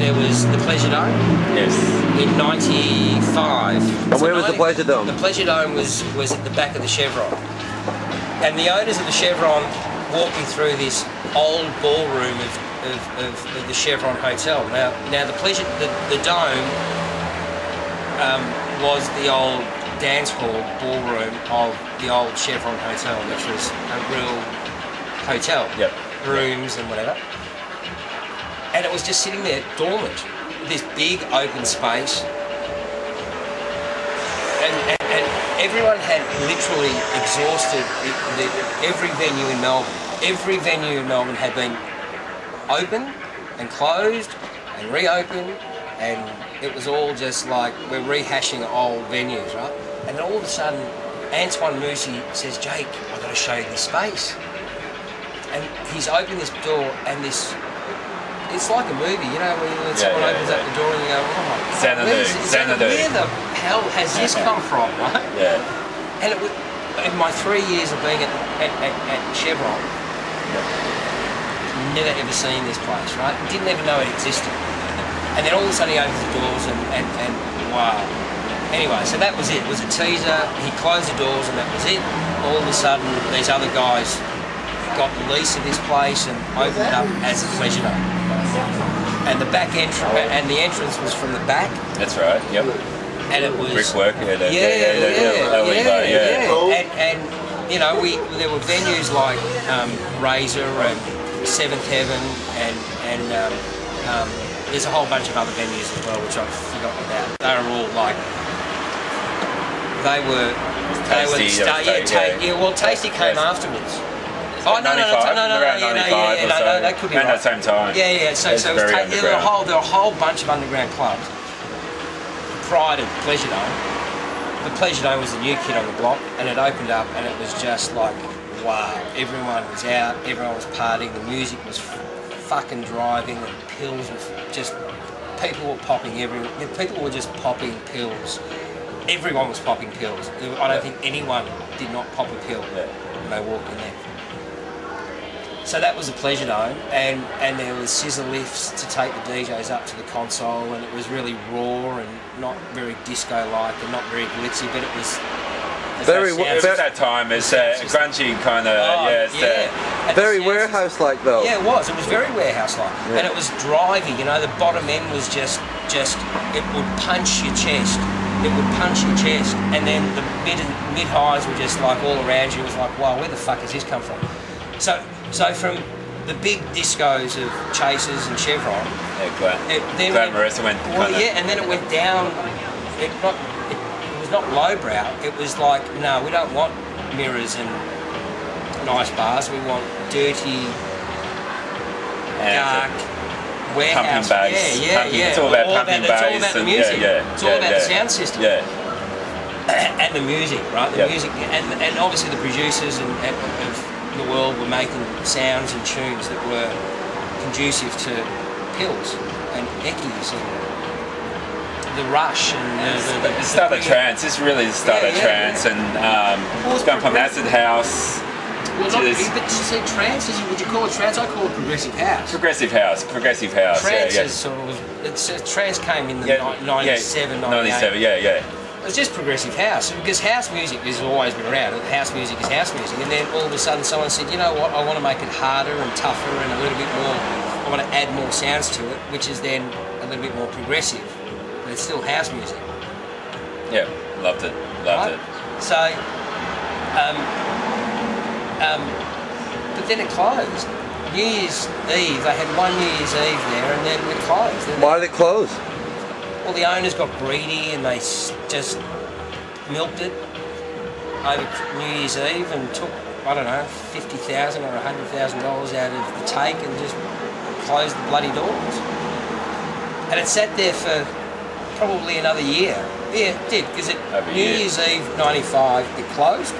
there was the Pleasuredome. Yes. In '95. And where was the Pleasuredome? The Pleasuredome was at the back of the Chevron. And the owners of the Chevron walked me through this old ballroom of the Chevron Hotel. Now the Dome was the old dance hall ballroom of the old Chevron Hotel, which was a real hotel. Yep. Rooms and whatever. And it was just sitting there dormant, this big open space. And everyone had literally exhausted every venue in Melbourne. Every venue in Melbourne had been open and closed and reopened, and it was all just like we're rehashing old venues, right? And then all of a sudden, Antoine Moussi says, "Jake, I've got to show you this space." And he's opened this door, and it's like a movie, you know, when someone opens up the door and you go, "Oh my God, where the hell has this come from?" Right? Yeah. And it was, in my 3 years of being at Chevron, never ever seen this place, right? Didn't even know it existed. And then all of a sudden he opens the doors and wow. Anyway, so that was it. It was a teaser. He closed the doors and that was it. All of a sudden these other guys got the lease of this place and opened it up as a Pleasuredome. And the back entrance, and the entrance was from the back. That's right. Yep. And it was brickwork. And you know, there were venues like Razor and Seventh Heaven, and there's a whole bunch of other venues as well, which I've forgotten about. They were all like, Tasty came afterwards. Oh no, that could be around right. that same time. Yeah. So there were a whole bunch of underground clubs prior to Pleasuredome. The Pleasuredome was the new kid on the block, and it opened up, and it was just like, wow! Everyone was out, everyone was partying, the music was fucking driving, and pills were just, people were popping people were just popping pills. Everyone was popping pills. I don't think anyone did not pop a pill when they walked in there. So that was a Pleasuredome, and there was scissor lifts to take the DJs up to the console, and it was really raw and not very disco-like and not very glitzy, but it was very. At that time, it's grungy kind of. Very warehouse-like though. Yeah, it was. It was very warehouse-like, and it was driving. You know, the bottom end was just it would punch your chest. It would punch your chest, and then the mid highs were just like all around you. It was like, wow, where the fuck has this come from? So from the big discos of Chasers and Chevron, glamorous, and then it went down. It was not lowbrow. It was like, no, we don't want mirrors and nice bars. We want dirty, dark warehouse. Pumping bass. It's all about pumping bass. It's all about the music. It's all about the sound system. And the music, right? The music, and obviously the producers of the world were making sounds and tunes that were conducive to pills and eckies and the rush and the start of trance. This really is the start of trance, and it's gone from acid house. Well, but to say trance, would you call it trance? I call it progressive house. Progressive house. Trance is sort of, trance came in the 97, 98. It was just progressive house, because house music has always been around. House music is house music, and then all of a sudden someone said, you know what, I want to make it harder and tougher and a little bit more, I want to add more sounds to it, which is then a little bit more progressive, but it's still house music. Yeah, loved it. So, but then it closed. New Year's Eve, they had one New Year's Eve there, and then it closed. Why did it close? Well, the owners got greedy and they just milked it over New Year's Eve and took, I don't know, $50,000 or $100,000 out of the take and just closed the bloody doors. And it sat there for probably another year. Yeah, it did, because New Year's Eve '95 it closed.